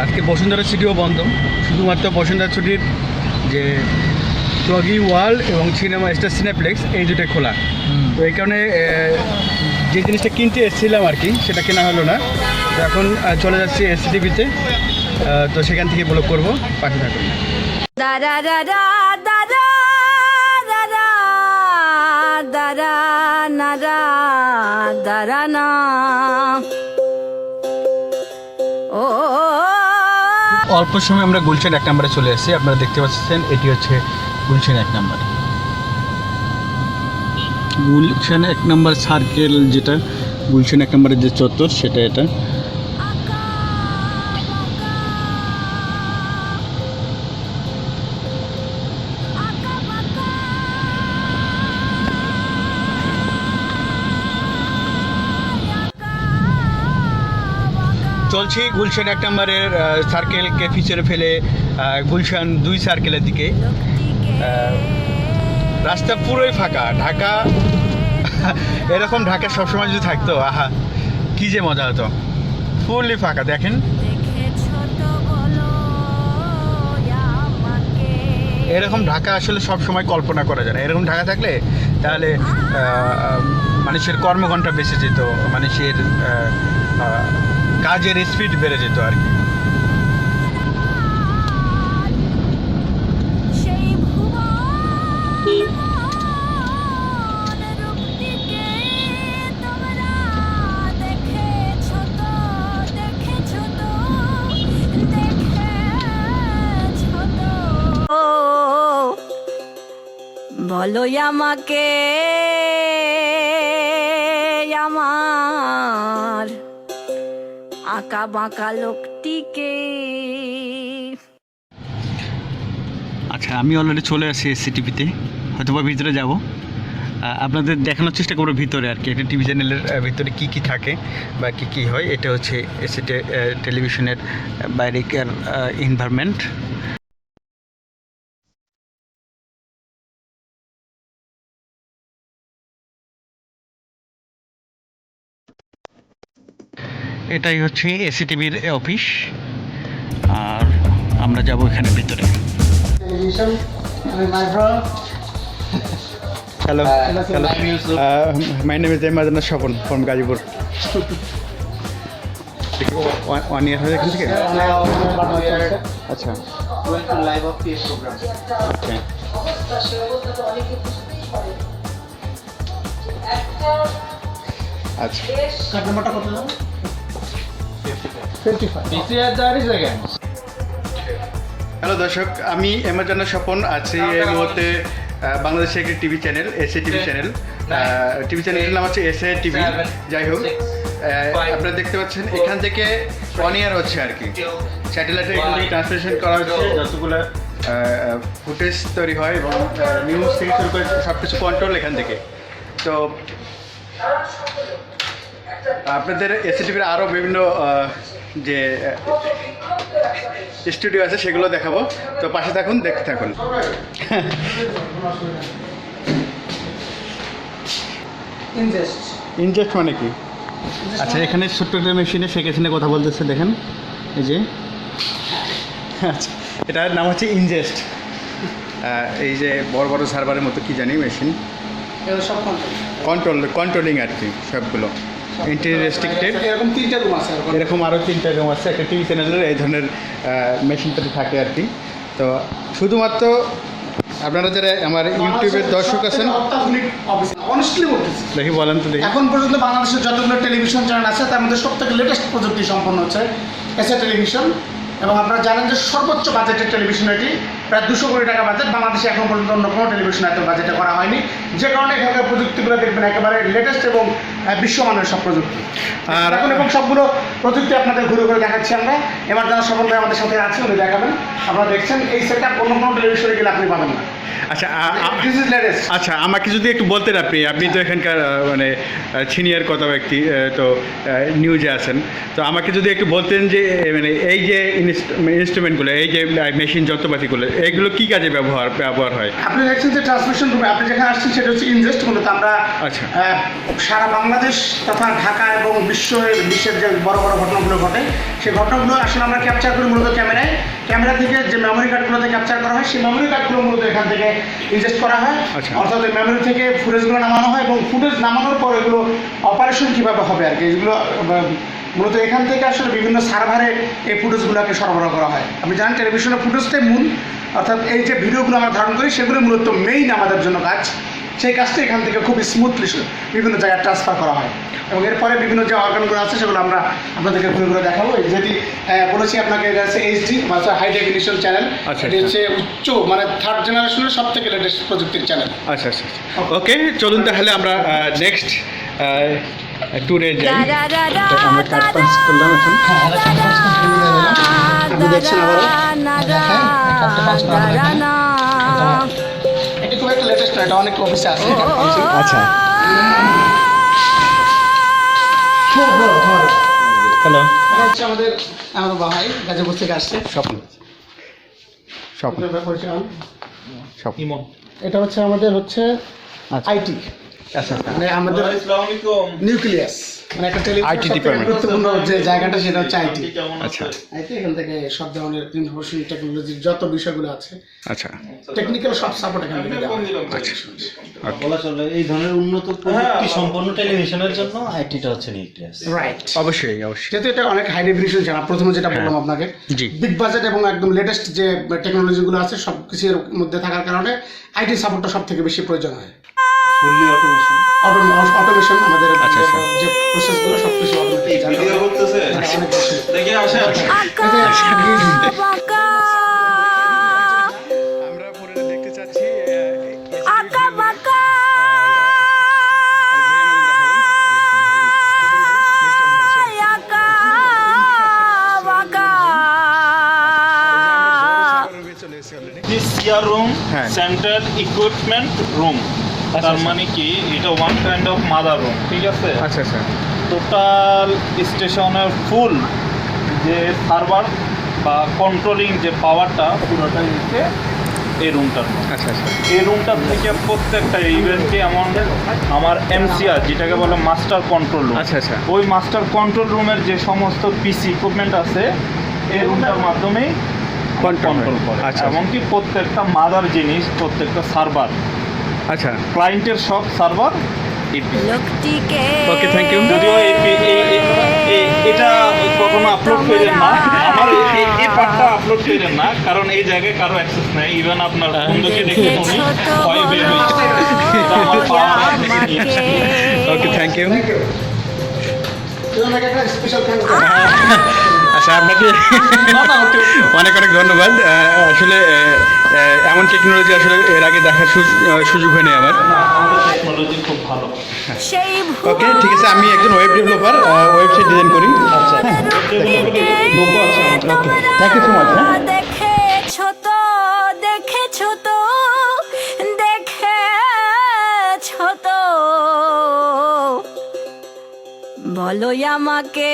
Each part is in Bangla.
আজকে বসুন্ধরা সিটিও বন্ধ, শুধুমাত্র বসুন্ধরা সিটির যে টগি ওয়ার্ল্ড এবং সিনেমা স্টার সিনেপ্লেক্স এই দুটোই খোলা। তো এই কারণে যে জিনিসটা কিনতে এসেছিলাম আর কি, সেটা কেনা হলো না। তো এখন চলে যাচ্ছি এসসিটিভিতে, তো সেখান থেকে ব্লগ করবো, পাশে থাকুন। দাদা দাদা দাদা দাদা দাদা নাদা দাদা না ও অল্প সময় আমরা গুলশান 1 নম্বরে চলে এসেছি। আপনারা দেখতে পাচ্ছেন এটি হচ্ছে গুলশান 1 নম্বর। গুলশান 1 নম্বর সার্কেল, যেটা গুলশান 1 নম্বরের যে চত্বর, সেটা এটা। চলছি গুলশান 1 নম্বরের সার্কেলকে পিছনে ফেলে গুলশান 2 সার্কেলের দিকে। রাস্তা পুরোই ফাঁকা। ঢাকা এরকম ঢাকা সবসময় যদি থাকতো, আহা কি যে মজা হতো। ফুললি ফাঁকা দেখেন। এরকম ঢাকা আসলে সব সময় কল্পনা করা যায় না। এরকম ঢাকা থাকলে তাহলে মানুষের কর্মঘণ্টা বেঁচে যেত, মানুষের কাজের স্পিড বেড়ে যেত আর কি। বলো আমাকে আমার আঁকা বাঁকা লোকটিকে। আচ্ছা, আমি অলরেডি চলে আসি এসসিটিভিতে, হয়তো বা ভিতরে যাব, আপনাদের দেখানোর চেষ্টা করবো ভিতরে আর কি। এটা টিভি চ্যানেলের ভিতরে কি কি থাকে বা কি কি হয়। এটা হচ্ছে এসি টেলিভিশনের বাইরেকার এনভায়রনমেন্ট। এটাই হচ্ছে এসিটিভির অফিস, আর আমরা যাব এখানে ভিতরে। হ্যালো, মাই নেম ইজ এমাজানা স্বপন ফ্রম গাজীপুর। 1 year হয়ে এখান থেকে। আচ্ছা, ওকে। আচ্ছা, হ্যালো দর্শক, আমি এমাজানা স্বপন আছি এই মুহূর্তে বাংলাদেশের একটি TV channel, SA TV channel. TV চ্যানেলের নাম হচ্ছে এসএ টিভি। যাই হোক, আপনারা দেখতে পাচ্ছেন এখান থেকে 1 year হচ্ছে আর কি। স্যাটেলাইটে এখান থেকে ট্রান্সমিশন করা হচ্ছে, যতগুলো ফুটেজ তৈরি হয় এবং নিউজ থেকে শুরু করে সব কিছু কন্ট্রোল এখান থেকে। তো আপনাদের এসিটিভির আরও বিভিন্ন যে স্টুডিও আছে সেগুলো দেখাবো, তো পাশে থাকুন, দেখতে থাকুন। ইনজেস্ট মানে কি? আচ্ছা, এখানে ছোট্ট একটা মেশিনে শেখ হাসিনা কথা বলতেছে, দেখেন এই যে। আচ্ছা, এটার নাম হচ্ছে ইনজেস্ট। এই যে বড় বড় সার্ভারের মতো কি জানি মেশিন, কন্ট্রোলিং আর কি সবগুলো। রেস্ট্রিক্টেড এরকম 3টা রুম আছে, এরকম আরও 3টা রুম আছে একটা টিভি চ্যানেলের। এই ধরনের মেশিনটাতে থাকে আর কি। তো শুধুমাত্র আপনারা যারা আমার ইউটিউবের দর্শক আছেন, অনেস্টলি বলতেছি, দেখি বলেন তো দেখি। এখন পর্যন্ত বাংলাদেশের যতগুলো টেলিভিশন চ্যানেল আছে তার মধ্যে সবথেকে লেটেস্ট প্রযুক্তি সম্পন্ন হচ্ছে এসএ টেলিভিশন। এবং আপনারা জানেন যে সর্বোচ্চ বাজেটের টেলিভিশন এটি, প্রায় 200 কোটি টাকা বাজেট। বাংলাদেশে এখন পর্যন্ত অন্য কোনো টেলিভিশন এত বাজেটে করা হয়নি, যে কারণে এখানকার প্রযুক্তিগুলো দেখবেন একেবারে লেটেস্ট এবং বিশ্বমানের সব প্রযুক্তি। আর এখন এবং সবগুলো প্রযুক্তি আপনাদের ঘুরে ঘুরে দেখাচ্ছি আমরা। এবার যারা স্বপন ভাই আমাদের সাথে আছে, উনি দেখাবেন। আপনারা দেখছেন এই সেটআপ অন্য কোনো টেলিভিশনে গেলে আপনি পাবেন না। আচ্ছা, দিস ইজ লেটেস্ট। আচ্ছা, আমাকে যদি একটু বলতেন, আপনি তো এখানকার মানে সিনিয়র কথা ব্যক্তি, তো নিউজে আছেন, তো আমাকে যদি একটু বলতেন যে মানে এই যে ইনস্ট্রুমেন্টগুলো, এই যে মেশিন যন্ত্রপাতিগুলো, এগুলো কি কাজে ব্যবহার হয়? আপনি দেখছেন যে ট্রান্সমিশন রুমে আপনি যেখানে আসছেন সেটা হচ্ছে ইনভেস্ট, মূলত আমরা আচ্ছা। সারা বাংলাদেশ তথা ঢাকা এবং বিশ্বের যে বড় বড় ঘটনাগুলো ঘটে সেই ঘটনাগুলো আসলে আমরা ক্যাপচার করি মূলত ক্যামেরা থেকে যে মেমোরি কার্ডগুলোতে ক্যাপচার করা হয় সেই মেমোরি কার্ডগুলো মূলত এখান থেকে ইনজেস্ট করা হয়। আচ্ছা। অর্থাৎ ওই মেমোরি থেকে ফুটেজগুলো নামানো হয় এবং ফুটেজ নামানোর পর এগুলো অপারেশন কীভাবে হবে আর কি, এগুলো মূলত এখান থেকে আসলে বিভিন্ন সার্ভারে এই ফুটেজগুলোকে সরবরাহ করা হয়। আপনি জানেন টেলিভিশনের ফুটেজটাই মূল, অর্থাৎ এই যে ভিডিওগুলো আমরা ধারণ করি সেগুলো মূলত মেইন আমাদের জন্য কাজ। সেই কাজটা এখান থেকে খুব স্মুথলি বিভিন্ন জায়গায় ট্রান্সফার করা হয় এবং এরপরে বিভিন্ন যে অর্গানগুলো আছে সেগুলো আমরা আপনাদেরকে ঘুরে ঘুরে দেখাবো। যেটি বলেছি আপনাকে, এটা হচ্ছে এইচডি হাই ডেফিনিশন চ্যানেল। আচ্ছা, এটি হচ্ছে উচ্চ মানে থার্ড জেনারেশনের সব থেকে লেটেস্ট প্রযুক্তির চ্যানেল। আচ্ছা আচ্ছা, ওকে চলুন তাহলে আমরা নেক্সট ট্যুরে যাই। আমরা কার্ড পাঞ্চ করলাম এখন। আপনি দেখছেন আবারও এটা খুব একটা লেটেস্ট না, এটা অনেক অফিসে আছে। আচ্ছা, হ্যালো, এটা হচ্ছে আমার ভাই গাজীপুর থেকে আসছে। স্বপ্ন এটা হচ্ছে আমাদের আইটি, আচ্ছা মানে আমাদের নিউক্লিয়াস, মানে একটা IT department। গুরুত্বপূর্ণ যে জায়গাটা সেটা হচ্ছে আইটি। আচ্ছা আইটি এখান থেকে সব ধরনের ইনফরমেশন টেকনোলজির যত বিষয়গুলো আছে, আচ্ছা টেকনিক্যাল সব সাপোর্ট এখান থেকে দেওয়া হয়। বলা চলে এই ধরনের উন্নত প্রযুক্তি সম্পন্ন টেলিভিশনের জন্য আইটিটা হচ্ছে নিউক্লিয়াস। রাইট, অবশ্যই। যেহেতু এটা অনেক হাই ডেফিনিশন চ্যানেল, প্রথমে যেটা বললাম আপনাকে, জি। বিগ বাজেট এবং একদম লেটেস্ট যে টেকনোলজিগুলো আছে সব কিছুর মধ্যে থাকার কারণে আইটি সাপোর্টটা সব থেকে বেশি প্রয়োজন হয়। Fully automation. অটোমেশন আমাদের আচ্ছা, আচ্ছা। যে প্রসেসগুলো সব কিছু অটোমেটিক ভিডিও করতেছে দেখে আসে আমরা পরে দেখতে চাচ্ছি আঁকা বাঁকা আঁকা বাঁকা চলে এসেছি অলরেডি। দিস সিআর রুম হ্যাঁ। সেন্টার ইকুইপমেন্ট রুম, তার মানে কি এটা one kind of mother room, ঠিক আছে? আচ্ছা আচ্ছা, টোটাল স্টেশনের ফুল যে সার্ভার বা কন্ট্রোলিং যে পাওয়ারটা পুরোটাই হচ্ছে এই রুমটার মধ্যে। আচ্ছা আচ্ছা, এই রুমটার থেকে প্রত্যেকটা ইভেন্টকে এমন আমার এমসিআর যেটাকে বলে মাস্টার কন্ট্রোল রুম, আচ্ছা, আচ্ছা। ওই মাস্টার কন্ট্রোল রুমের যে সমস্ত পিসি ইকুইপমেন্ট আছে এই রুমটার মাধ্যমেই Control কন্ট্রোল করে। আচ্ছা, এমনকি প্রত্যেকটা মাদার জিনিস, প্রত্যেকটা সার্ভার, আচ্ছা ক্লায়েন্টের সব সার্ভার লোকটিকে Okay, thank you. যদিও এটা কখনো আপলোড করেন না, আমার এই পার্টটা আপলোড করেন না, কারণ এই জায়গায় কারো অ্যাক্সেস নাই। ইভেন আপনার বন্ধুকে দেখে উনি ভয় বের হয়েছে। এটা আমার পাওয়ার ওকে, থ্যাংক ইউ। একটা স্পেশাল থ্যাঙ্কস। আচ্ছা, আপনাকে অনেক অনেক ধন্যবাদ। আসলে এমন টেকনোলজি আসলে এর আগে দেখার সুযোগ হয়নি আমার। আমাদের টেকনোলজি খুব ভালো। সেই ওকে, ঠিক আছে, আমি একজন ওয়েব ডেভেলপার, ওয়েবসাইট ডিজাইন করি। আচ্ছা, ওকে, থ্যাংক ইউ সো মাচ। হ্যাঁ, দেখেছো তো দেখেছো তো দেখেছো তো বলো আমাকে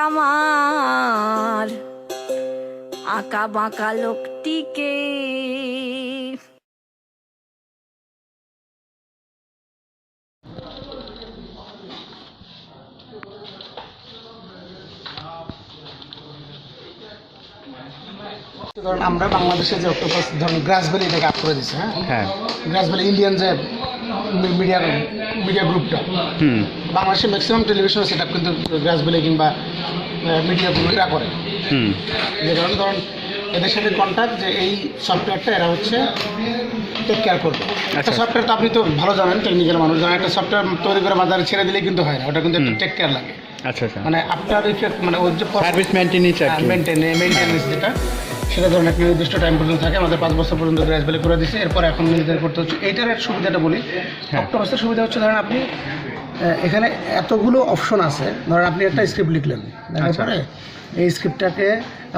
আমার আঁকা বাঁকা লোকটিকে। ধরুন আমরা বাংলাদেশে যে অক্টোপাস ধরুন গ্রাস ভ্যালি এটাকে আপ করে দিচ্ছে। হ্যাঁ, হ্যাঁ, গ্রাস ভ্যালি ইন্ডিয়ান যে মিডিয়া গ্রুপটা, হুম, বাংলাদেশে ম্যাক্সিমাম টেলিভিশন সেট আপ কিন্তু গ্রাস ভ্যালি কিংবা মিডিয়া গ্রুপ এরা করে। হুম, যে কারণে ধরুন এদের সাথে কন্ট্যাক্ট যে এই সফটওয়্যারটা এরা টেক কেয়ার করবে। একটা আচ্ছা। সফটওয়্যার তো আপনি তো ভালো জানেন, টেকনিক্যাল মানুষ জানেন, একটা সফটওয়্যার তৈরি করে বাজারে ছেড়ে দিলেই কিন্তু হয় না, ওটা কিন্তু একটু টেক কেয়ার লাগে। আচ্ছা আচ্ছা, মানে আপনার ইফেক্ট মানে ওর যে সার্ভিস মেইনটেনেন্স আর কি। মেনটেন্যান্স যেটা সেটা ধরুন একটা নির্দিষ্ট টাইম পর্যন্ত থাকে। আমাদের 5 বছর পর্যন্ত গ্রাস ভ্যালি করে দিচ্ছে। এরপর এখন নিজেদের করতে হচ্ছে। এইটার এক সুবিধাটা বলি, হ্যাঁ। অক্টোপাসের সুবিধা হচ্ছে ধরেন আপনি এখানে এতগুলো অপশন আছে। ধরেন আপনি একটা স্ক্রিপ্ট লিখলেন, লেখার আচ্ছা। পরে এই স্ক্রিপ্টটাকে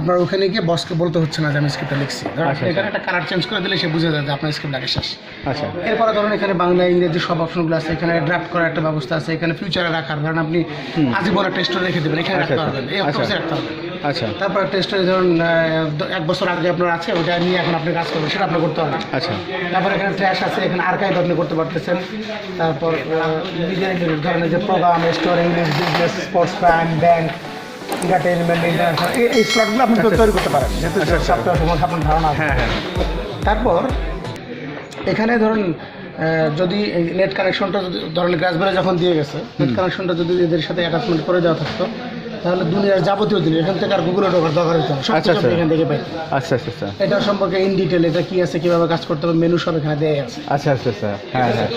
আপনার ওখানে গিয়ে বসকে বলতে হচ্ছে না যে আমি স্ক্রিপ্টটা লিখছি। ধরেন আচ্ছা, এখানে একটা কালার চেঞ্জ করে দিলে সে বুঝে যায় যে আপনার স্ক্রিপ্ট আগে শেষ। আচ্ছা এরপরে ধরুন এখানে বাংলা ইংরেজি সব অপশনগুলো আছে, এখানে ড্রাফট করার একটা ব্যবস্থা আছে, এখানে ফিউচারে রাখার, ধরেন আপনি আজীবন একটা স্টোরি রেখে দেবেন, এখানে রাখতে পারবেন, এই অপশন রাখতে হবে। আচ্ছা তারপর একটা স্টোরি ধরুন 1 বছর আগে আপনার আছে, ওটা নিয়ে এখন আপনি কাজ করবেন, সেটা আপনি করতে পারবেন। আচ্ছা তারপর এখানে ট্র্যাশ আছে, এখানে আর্কাইভ আপনি করতে পারতেছেন। তারপর ধরনের যে program, store, English, business, sports, crime, bank, entertainment, international, এই স্লটগুলো আপনি তৈরি করতে পারেন, যেহেতু সবটা সময় আপনার ধারণা আছে। হ্যাঁ হ্যাঁ তারপর এখানে ধরুন যদি এই নেট কানেকশনটা যদি ধরেন গ্রাসবেরি যখন দিয়ে গেছে, নেট কানেকশনটা যদি এদের সাথে অ্যাটাচমেন্ট করে দেওয়া থাকতো, তাহলে দুনিয়ার যাবতীয় জিনিস এখান থেকে আর গুগলে ঢোকার দরকার হতো না, সব আচ্ছা, কিছু আপনি এখান থেকে পাই। আচ্ছা আচ্ছা আচ্ছা এটা সম্পর্কে ইন ডিটেল, এটা কি আছে, কিভাবে কাজ করতে হবে, মেনু সব এখানে দেওয়া আছে। আচ্ছা আচ্ছা আচ্ছা হ্যাঁ হ্যাঁ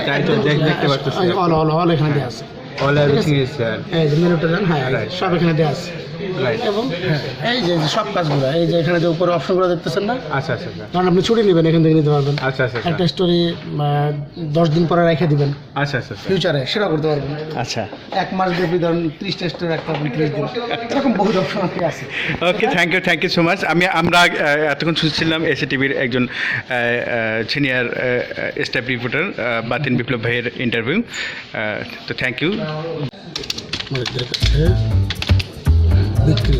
তাই তো দেখতে পাচ্ছি অল এখানে দেওয়া আছে। অল এভরিথিং ইজ দেয়ার এই যে মেনুটা দেন, হ্যাঁ সব এখানে দেওয়া আছে। রাইট এবং এই যে সব কাজগুলো, এই যে এখানে যে উপরে অপশনগুলো দেখতেছেন না, আচ্ছা আচ্ছা আচ্ছা কারণ আপনি ছুটি নেবেন, এখান থেকে নিতে পারবেন। আচ্ছা আচ্ছা একটা স্টোরি 10 দিন পরে রেখে দিবেন আচ্ছা আচ্ছা ফিউচারে, সেটা করতে পারবেন। আচ্ছা 1 মাস ব্যাপী ধরুন 30টা স্টোরি রাখতে পারবেন, 30 দিন, এরকম বহুত অপশন আছে। Okay thank you so much. আমরা এতক্ষণ শুনছিলাম এসএ টিভির একজন senior staff reporter Batin Biplob ভাইয়ের ইন্টারভিউ। তো থ্যাংক ইউ। আমাদের কাছে বিক্রি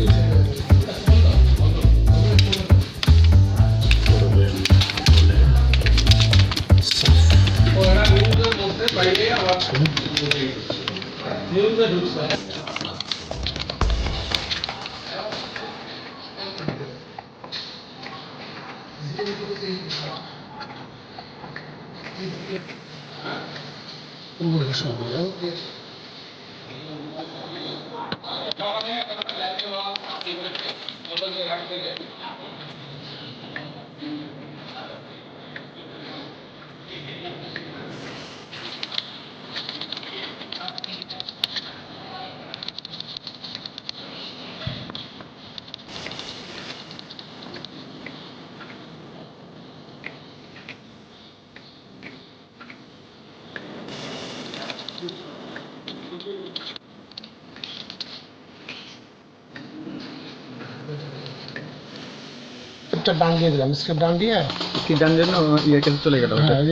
ডান দিয়ে দিলাম, স্ক্রিপ্ট ডান দিয়ে কি জানার জন্য ইয়ে কাছে চলে গেল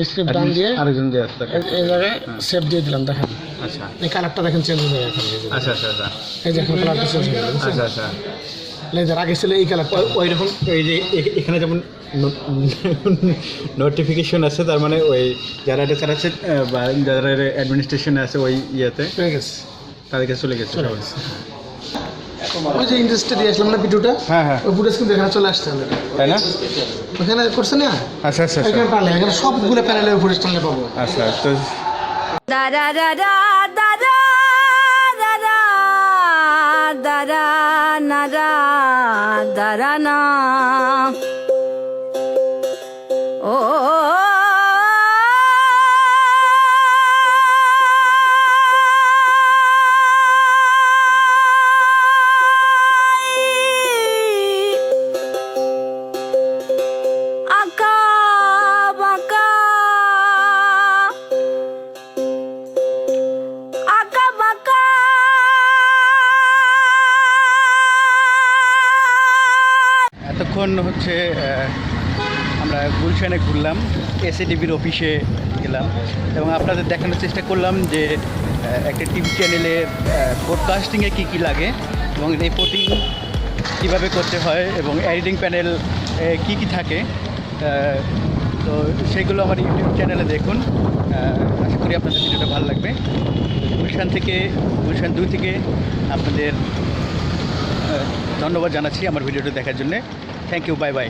স্ক্রিপ্ট ডান দিয়ে আরেকজন দিয়ে আসতে এই জায়গায় সেভ দিয়ে দিলাম। দেখেন আচ্ছা এই কালারটা দেখেন চেঞ্জ হয়ে যায় এখন, আচ্ছা আচ্ছা আচ্ছা এই যে এখন কালারটা চেঞ্জ হয়ে গেল। আচ্ছা আচ্ছা লেজার আগে ছিল এই কালারটা, ওই রকম এই যে এখানে যেমন নোটিফিকেশন আছে, তার মানে ওই যারা এটা চালাচ্ছে বা যারা অ্যাডমিনিস্ট্রেশনে আছে ওই ইয়েতে হয়ে গেছে। তাদের কাছে চলে গেছে। ওই যে ইন্ডাস্ট্রি দিয়ে আসলাম না ভিডিওটা, হ্যাঁ হ্যাঁ ওই ফুটেজ কিন্তু এখানে চলে আসছে অলরেডি, তাই না? ওখানে করছে না, আচ্ছা আচ্ছা আচ্ছা এখানে টানলে এখানে সবগুলো প্যানেলের ফুটেজ টানলে পাবো। আচ্ছা তো দা দা দা দা দা দা দা দা দা দা না দা দা দা না ও আকা বাকা আকা বাকা এতক্ষণ হচ্ছে আমরা গুলশানে ঘুরলাম, এসএ টিভির অফিসে গেলাম এবং আপনাদের দেখানোর চেষ্টা করলাম যে একটা টিভি চ্যানেলে ব্রডকাস্টিংয়ে কী কী লাগে এবং রিপোর্টিং কীভাবে করতে হয় এবং এডিটিং প্যানেল কী কী থাকে। তো সেগুলো আমার ইউটিউব চ্যানেলে দেখুন। আশা করি আপনাদের ভিডিওটা ভালো লাগবে। গুলশান 2 থেকে আপনাদের ধন্যবাদ জানাচ্ছি আমার ভিডিওটা দেখার জন্যে। Thank you, bye by.